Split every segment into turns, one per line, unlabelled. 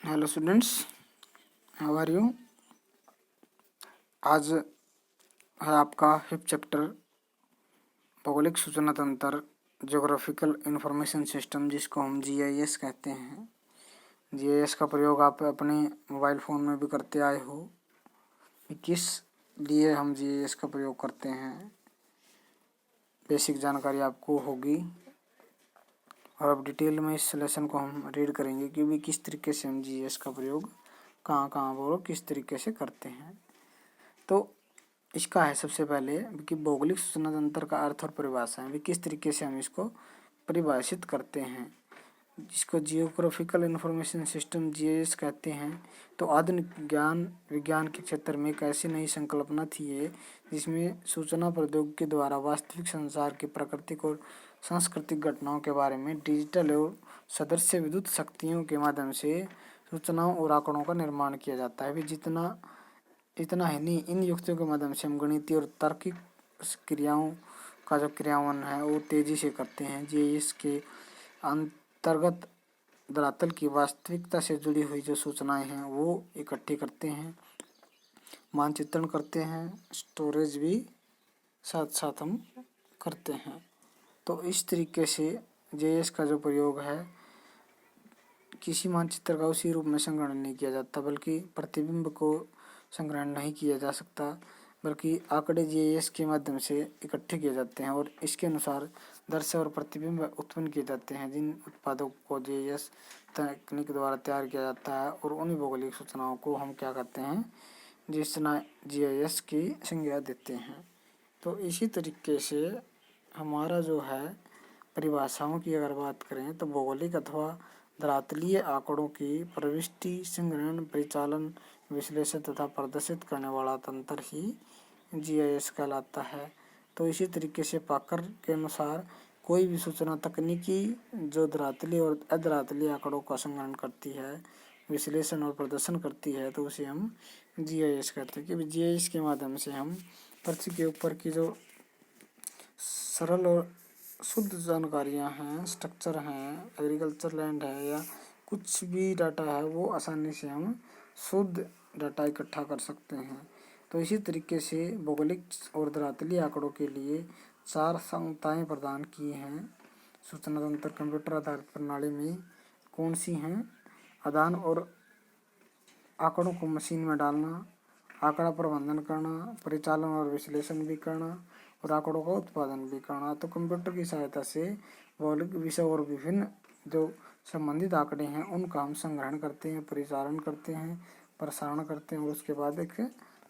Hello students, how are you. आज है आपका 5th चैप्टर भौगोलिक सूचना तंत्र ज्योग्राफिकल इंफॉर्मेशन सिस्टम, जिसको हम जीआईएस कहते हैं। जीआईएस का प्रयोग आप अपने मोबाइल फ़ोन में भी करते आए हो कि किस लिए हम जीआईएस का प्रयोग करते हैं। बेसिक जानकारी आपको होगी और अब डिटेल में इस लेसन को हम रीड करेंगे कि भी किस तरीके से हम जीआईएस का प्रयोग कहाँ कहाँ और किस तरीके से करते हैं। तो इसका है सबसे पहले कि भौगोलिक सूचना तंत्र का अर्थ और परिभाषा है, किस तरीके से हम इसको परिभाषित करते हैं, जिसको जियोग्राफिकल इंफॉर्मेशन सिस्टम जीआईएस कहते हैं। तो आधुनिक विज्ञान के क्षेत्र में एक ऐसी नई संकल्पना थी ये, जिसमें सूचना प्रौद्योगिकी द्वारा वास्तविक संसार की प्राकृतिक और सांस्कृतिक घटनाओं के बारे में डिजिटल और सदृश्य विद्युत शक्तियों के माध्यम से सूचनाओं और आंकड़ों का निर्माण किया जाता है। इतना ही नहीं, इन युक्तियों के माध्यम से हम गणितीय और तार्किक क्रियाओं का जो क्रियान्वयन है वो तेजी से करते हैं। जीआईएस के अंतर्गत धरातल की वास्तविकता से जुड़ी हुई जो सूचनाएं हैं वो इकट्ठी करते हैं, मानचित्रण करते हैं, स्टोरेज भी साथ साथ हम करते हैं। तो इस तरीके से जीआईएस का जो प्रयोग है, किसी मानचित्र का उसी रूप में संग्रहण नहीं किया जाता, बल्कि प्रतिबिंब को संग्रहण नहीं किया जा सकता, बल्कि आंकड़े जीआईएस के माध्यम से इकट्ठे किए जाते हैं और इसके अनुसार दृश्य और प्रतिबिंब उत्पन्न किए जाते हैं, जिन उत्पादों को जीआईएस तकनीक द्वारा तैयार किया जाता है। और उन्हीं भौगोलिक सूचनाओं को हम क्या करते हैं, जीआईएस की संज्ञा देते हैं। तो इसी तरीके से हमारा जो है परिभाषाओं की अगर बात करें तो भौगोलिक अथवा धरातलीय आंकड़ों की प्रविष्टि, संग्रहण, परिचालन, विश्लेषण तथा प्रदर्शित करने वाला तंत्र ही जीआईएस कहलाता है। तो इसी तरीके से पाकर के अनुसार कोई भी सूचना तकनीकी जो धरातलीय और अधरातलीय आंकड़ों का संग्रहण करती है, विश्लेषण और प्रदर्शन करती है, तो उसे हम जीआईएस कहते हैं। कि जीआईएस के माध्यम से हम पृथ्वी के ऊपर की जो सरल और शुद्ध जानकारियां हैं, स्ट्रक्चर हैं, एग्रीकल्चर लैंड है या कुछ भी डाटा है, वो आसानी से हम शुद्ध डाटा इकट्ठा कर सकते हैं। तो इसी तरीके से भौगोलिक और धरातलीय आंकड़ों के लिए 4 क्षमताएं प्रदान की हैं। सूचना तंत्र कंप्यूटर आधारित प्रणाली में कौन सी हैं? आदान और आंकड़ों को मशीन में डालना, आंकड़ा प्रबंधन करना, परिचालन और विश्लेषण भी करना और आंकड़ों का उत्पादन भी करना। तो कंप्यूटर की सहायता से भौगोलिक विषय और विभिन्न जो संबंधित आंकड़े हैं उनका हम संग्रहण करते हैं, परिचालन करते हैं, प्रसारण करते हैं और उसके बाद एक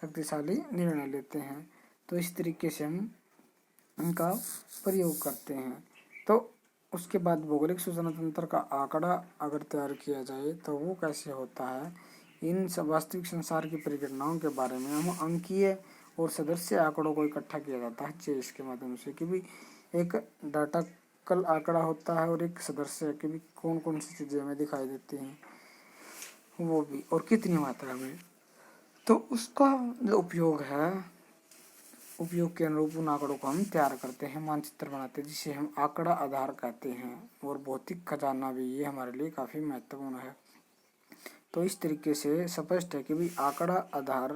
शक्तिशाली निर्णय लेते हैं। तो इस तरीके से हम इनका प्रयोग करते हैं। तो उसके बाद भौगोलिक सूचना तंत्र का आंकड़ा अगर तैयार किया जाए तो वो कैसे होता है, इन सब वास्तविक संसार की परिघटनाओं के बारे में हम अंकीय और सदस्य आंकड़ों को इकट्ठा किया जाता है जीआईएस के माध्यम से। कि भी एक डाटा कल आंकड़ा होता है और एक सदस्य कि भी कौन कौन सी चीज़ें हमें दिखाई देती हैं वो भी और कितनी मात्रा में। तो उसका जो उपयोग है, उपयोग के अनुरूप उन आंकड़ों को हम तैयार करते हैं, मानचित्र बनाते हैं, जिसे हम आंकड़ा आधार कहते हैं। और भौतिक खजाना भी ये हमारे लिए काफ़ी महत्वपूर्ण है। तो इस तरीके से स्पष्ट है कि भी आंकड़ा आधार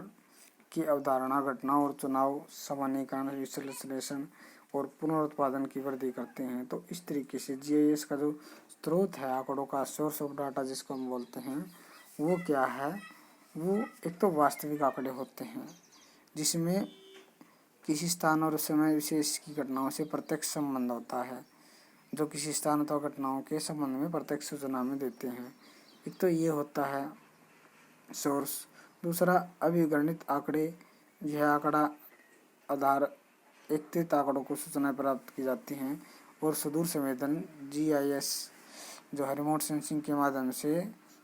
की अवधारणा घटना और चुनाव, सामान्यीकरण, विश्लेषण और पुनरुत्पादन की वृद्धि करते हैं। तो इस तरीके से जीआईएस का जो स्रोत है आंकड़ों का, सोर्स ऑफ डाटा जिसको हम बोलते हैं, वो क्या है, वो एक तो वास्तविक आंकड़े होते हैं जिसमें किसी स्थान और समय विशेष की घटनाओं से प्रत्यक्ष संबंध होता है, जो किसी स्थान अथवा घटनाओं के संबंध में प्रत्यक्ष सूचना में देते हैं। एक तो ये होता है सोर्स। दूसरा अभिगणित आंकड़े, यह आंकड़ा आधार एकत्रित आंकड़ों को सूचनाएं प्राप्त की जाती हैं। और सुदूर संवेदन जीआईएस जो है रिमोट सेंसिंग के माध्यम से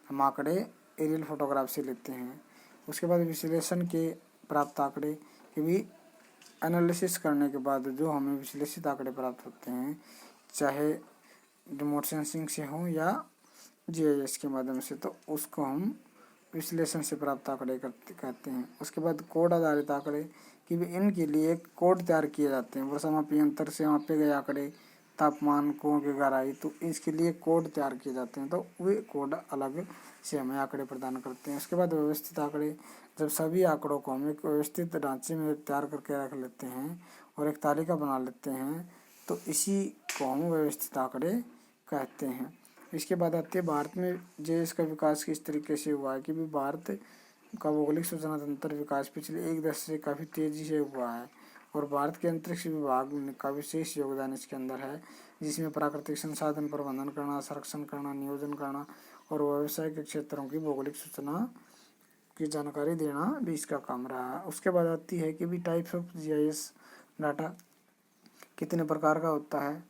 हम आंकड़े एरियल फोटोग्राफ से लेते हैं। उसके बाद विश्लेषण के प्राप्त आंकड़े के भी एनालिसिस करने के बाद जो हमें विश्लेषित आंकड़े प्राप्त होते हैं, चाहे रिमोट सेंसिंग से हों या जीआईएस के माध्यम से, तो उसको हम विश्लेषण से प्राप्त आंकड़े कहते हैं। उसके बाद कोड आधारित आंकड़े कि भी इनके लिए कोड तैयार किए जाते हैं। वर्षा मापी अंतर से मापे गए आंकड़े तापमान, कुओं की गहराई, तो इसके लिए कोड तैयार किए जाते हैं। तो वे कोड अलग से हमें आंकड़े प्रदान करते हैं। उसके बाद व्यवस्थित आंकड़े, जब सभी आंकड़ों को हम एक व्यवस्थित ढांचे में तैयार करके रख लेते हैं और एक तालिका बना लेते हैं, तो इसी को हम व्यवस्थित आंकड़े कहते हैं। इसके बाद आती है भारत में जीएस का विकास किस तरीके से हुआ है कि भी भारत का भौगोलिक सूचना तंत्र विकास पिछले एक दशक से काफ़ी तेजी से हुआ है और भारत के अंतरिक्ष विभाग का विशेष योगदान इसके अंदर है, जिसमें प्राकृतिक संसाधन प्रबंधन करना, संरक्षण करना, नियोजन करना और व्यवसाय के क्षेत्रों की भौगोलिक सूचना की जानकारी देना भी इसका काम रहा है। उसके बाद आती है कि भी टाइप्स ऑफ जीआईएस डाटा कितने प्रकार का होता है।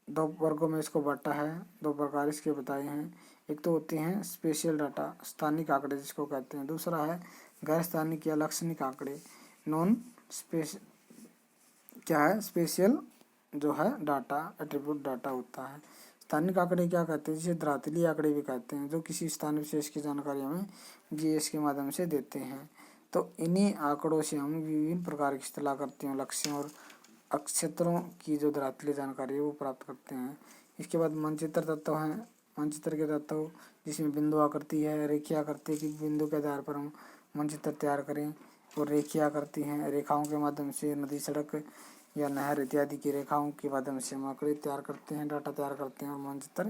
2 वर्गों में इसको बांटा है, 2 प्रकार इसके बताए हैं। एक तो होते हैं स्पेशियल डाटा, स्थानिक आंकड़े जिसको कहते हैं। दूसरा है गैर स्थानिक या लाक्षणिक आंकड़े, नॉन स्पेस क्या है, स्पेशियल जो है डाटा, एट्रीब्यूट डाटा होता है। स्थानिक आंकड़े क्या कहते हैं, जिसे धरातलीय आंकड़े भी कहते हैं, जो किसी स्थान विशेष की जानकारी हमें जीएस के माध्यम से देते हैं। तो इन्हीं आंकड़ों से हम विभिन्न प्रकार की इस्तेमाल करते हैं, लक्ष्यों और क्षेत्रों की जो धरातलीय जानकारी है वो प्राप्त करते हैं। इसके बाद मानचित्र तत्व हैं, मानचित्र के तत्व जिसमें बिंदु आकृति है, रेखीय आकृति की बिंदु के आधार पर हम मानचित्र तैयार करें, और रेखीय आकृति हैं, रेखाओं के माध्यम से नदी, सड़क या नहर इत्यादि की रेखाओं के माध्यम से हम आंकड़े तैयार करते हैं, डाटा तैयार करते हैं और मानचित्र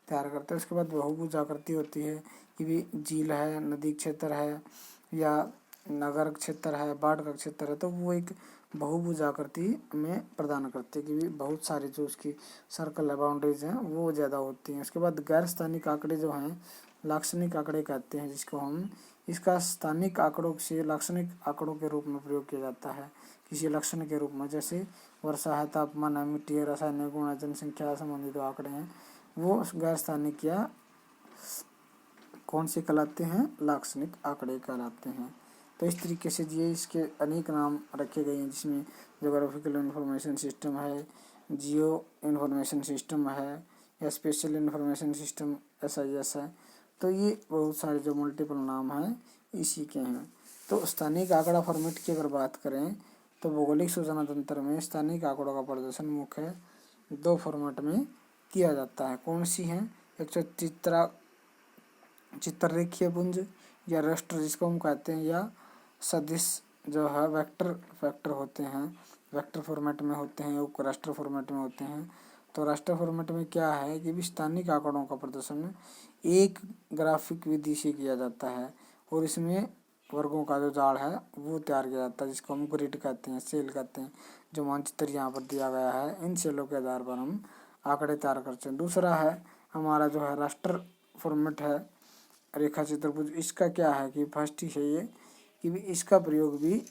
तैयार करते हैं। उसके बाद बहुभुज आकृति होती है कि भी झील है, नदी क्षेत्र है या नगर क्षेत्र है, बाढ़ का क्षेत्र है, तो वो एक बहुभुज आकृति में प्रदान करते हैं कि भी बहुत सारे जो उसकी सर्कल है, बाउंड्रीज हैं वो ज़्यादा होती हैं। उसके बाद गैर स्थानिक आंकड़े जो हैं लाक्षणिक आंकड़े कहते हैं, जिसको हम इसका स्थानिक आंकड़ों से लाक्षणिक आंकड़ों के रूप में प्रयोग किया जाता है किसी लक्षण के रूप में। जैसे वर्षा है, तापमान है, मिट्टी है, रासायनिक गुण है, जनसंख्या संबंधित आंकड़े हैं, वो गैर स्थानिक या कौन से कहलाते हैं, लाक्षणिक आंकड़े कहलाते हैं। तो इस तरीके से जीआईएस के अनेक नाम रखे गए हैं, जिसमें जोग्राफिकल इंफॉर्मेशन सिस्टम है, जियो इंफॉर्मेशन सिस्टम है या स्पेशल इंफॉर्मेशन सिस्टम SIS है। तो ये बहुत सारे जो मल्टीपल नाम हैं इसी के हैं। तो स्थानिक आंकड़ा फॉर्मेट की अगर बात करें तो भौगोलिक सूचना तंत्र में स्थानिक आंकड़ों का प्रदर्शन मुख्य 2 फॉर्मेट में किया जाता है। कौन सी हैं, एक तो चित्ररेखीय पुंज या राष्ट्र जिसको हम कहते हैं, या सदिश जो है वेक्टर होते हैं, वेक्टर फॉर्मेट में होते हैं, उप राष्ट्र फॉर्मेट में होते हैं। तो राष्ट्र फॉर्मेट में क्या है कि स्थानिक आंकड़ों का प्रदर्शन एक ग्राफिक विधि से किया जाता है और इसमें वर्गों का जो जाल है वो तैयार किया जाता है, जिसको हम ग्रिड कहते हैं, सेल कहते हैं। जो मानचित्र यहाँ पर दिया गया है इन सेलों के आधार पर हम आंकड़े तैयार करते हैं। दूसरा है हमारा जो है राष्ट्र फॉर्मेट है, रेखा चित्रपुंज। इसका क्या है कि फर्स्ट ही है ये कि भी इसका प्रयोग भी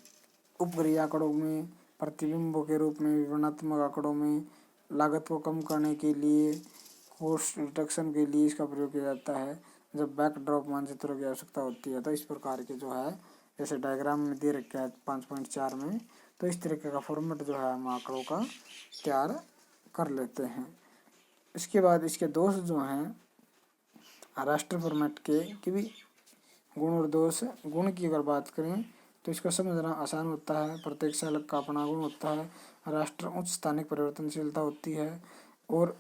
उपग्रही आंकड़ों में, प्रतिबिंबों के रूप में, विवरणात्मक आंकड़ों में, लागत को कम करने के लिए, कॉस्ट रिडक्शन के लिए इसका प्रयोग किया जाता है जब बैकड्रॉप मानचित्रों की आवश्यकता होती है। तो इस प्रकार के जो है जैसे डायग्राम में दे रखा है 5.4 में, तो इस तरीके का फॉर्मेट जो है हम आंकड़ों का तैयार कर लेते हैं। इसके बाद इसके दोष जो हैं राष्ट्र फॉर्मेट के कि भी गुण और दोष। गुण की अगर बात करें तो इसको समझना आसान होता है, प्रत्येक सेल का अपना गुण होता है, राष्ट्र उच्च स्थानिक परिवर्तनशीलता होती है और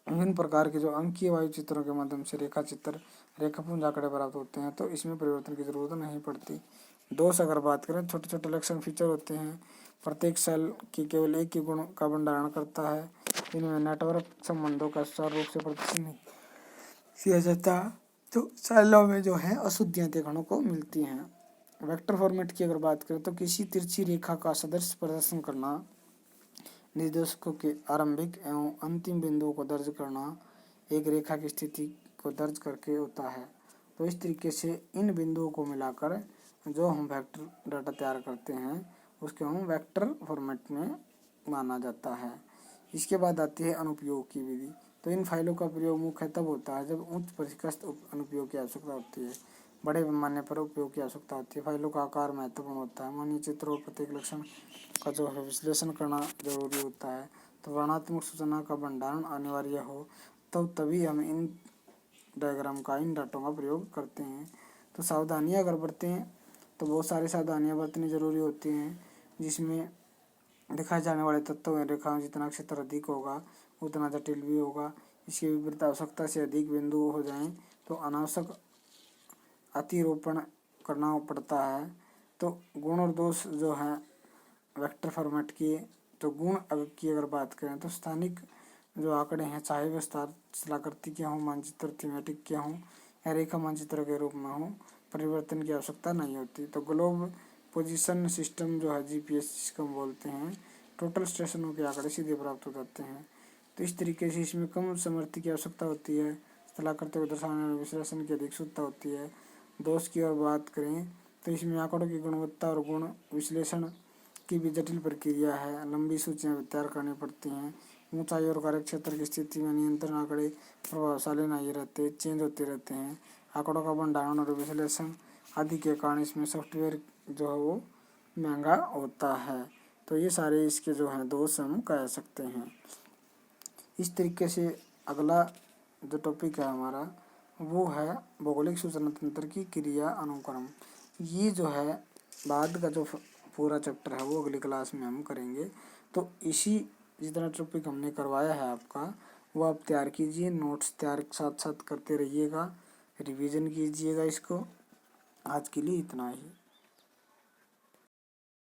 विभिन्न प्रकार के जो अंकीय वायु चित्रों के माध्यम से रेखा चित्र, रेखापुंज आंकड़े प्राप्त होते हैं, तो इसमें परिवर्तन की जरूरत नहीं पड़ती। दोष अगर बात करें, छोटे छोटे लक्षण फीचर होते हैं, प्रत्येक सेल की केवल एक ही गुण का भंडारण करता है, इनमें नेटवर्क संबंधों का सुचारू रूप से प्रदर्शन नहीं किया जाता, तो सेलों में जो है अशुद्धियां देखने को मिलती हैं। वेक्टर फॉर्मेट की अगर बात करें तो किसी तिरछी रेखा का सदृश प्रदर्शन करना, निर्देशकों के आरंभिक एवं अंतिम बिंदुओं को दर्ज करना एक रेखा की स्थिति को दर्ज करके होता है। तो इस तरीके से इन बिंदुओं को मिलाकर जो हम वेक्टर डाटा तैयार करते हैं उसके हम वेक्टर फॉर्मेट में माना जाता है। इसके बाद आती है अनुप्रयोग की विधि। तो इन फाइलों का प्रयोग मुख्य तब होता है जब उच्च परिष्कृत अनुप्रयोग की आवश्यकता होती है, बड़े पैमाने पर उपयोग की आवश्यकता होती है। फाइलों का आकार महत्वपूर्ण होता है, मानवीय चित्र और प्रत्येक लक्षण का जो है विश्लेषण करना जरूरी होता है। तो वर्णनात्मक सूचना का भंडारण अनिवार्य हो तो तभी हम इन डायग्राम का, इन डाटों का प्रयोग करते हैं। तो सावधानियां अगर बरतें तो बहुत सारी सावधानियां बरतनी जरूरी होती हैं, जिसमें दिखाए जाने वाले तत्वों में रेखाओं जितना क्षेत्र अधिक होगा उतना जटिल भी होगा। इसके विपरीत आवश्यकता से अधिक बिंदु हो जाएं तो अनावश्यक अतिरोपण करना पड़ता है। तो गुण और दोष जो है वेक्टर फॉर्मेट की, तो गुण की अगर बात करें तो स्थानिक जो आंकड़े हैं चाहे वे स्थलाकृति के हों, मानचित्र थीमेटिक के हों या रेखा मानचित्र के रूप में हों, परिवर्तन की आवश्यकता नहीं होती। तो ग्लोब पोजीशन सिस्टम जो है जीपीएस जिसको हम बोलते हैं, टोटल स्टेशनों के आंकड़े सीधे प्राप्त हो जाते हैं। तो इस तरीके से इसमें कम समर्थी की आवश्यकता होती है, स्थलाकृति को दर्शाने और विश्लेषण की अधिक शुद्धता होती है। दोष की ओर बात करें तो इसमें आंकड़ों की गुणवत्ता और गुण विश्लेषण की भी जटिल प्रक्रिया है, लंबी सूचियाँ तैयार करनी पड़ती हैं। ऊंचाई और कार्यक्षेत्र की स्थिति में नियंत्रण आंकड़े प्रभावशाली नहीं रहते, चेंज होते रहते हैं। आंकड़ों का भंडारण और विश्लेषण आदि के कारण इसमें सॉफ्टवेयर जो है वो महंगा होता है। तो ये सारे इसके जो हैं दोष हम कह सकते हैं। इस तरीके से अगला जो टॉपिक है हमारा वो है भौगोलिक सूचना तंत्र की क्रिया अनुक्रम। ये जो है बाद का जो पूरा चैप्टर है वो अगली क्लास में हम करेंगे। तो इसी जितना टॉपिक हमने करवाया है आपका वो आप तैयार कीजिए, नोट्स तैयार साथ साथ करते रहिएगा, रिवीजन कीजिएगा इसको। आज के लिए इतना ही।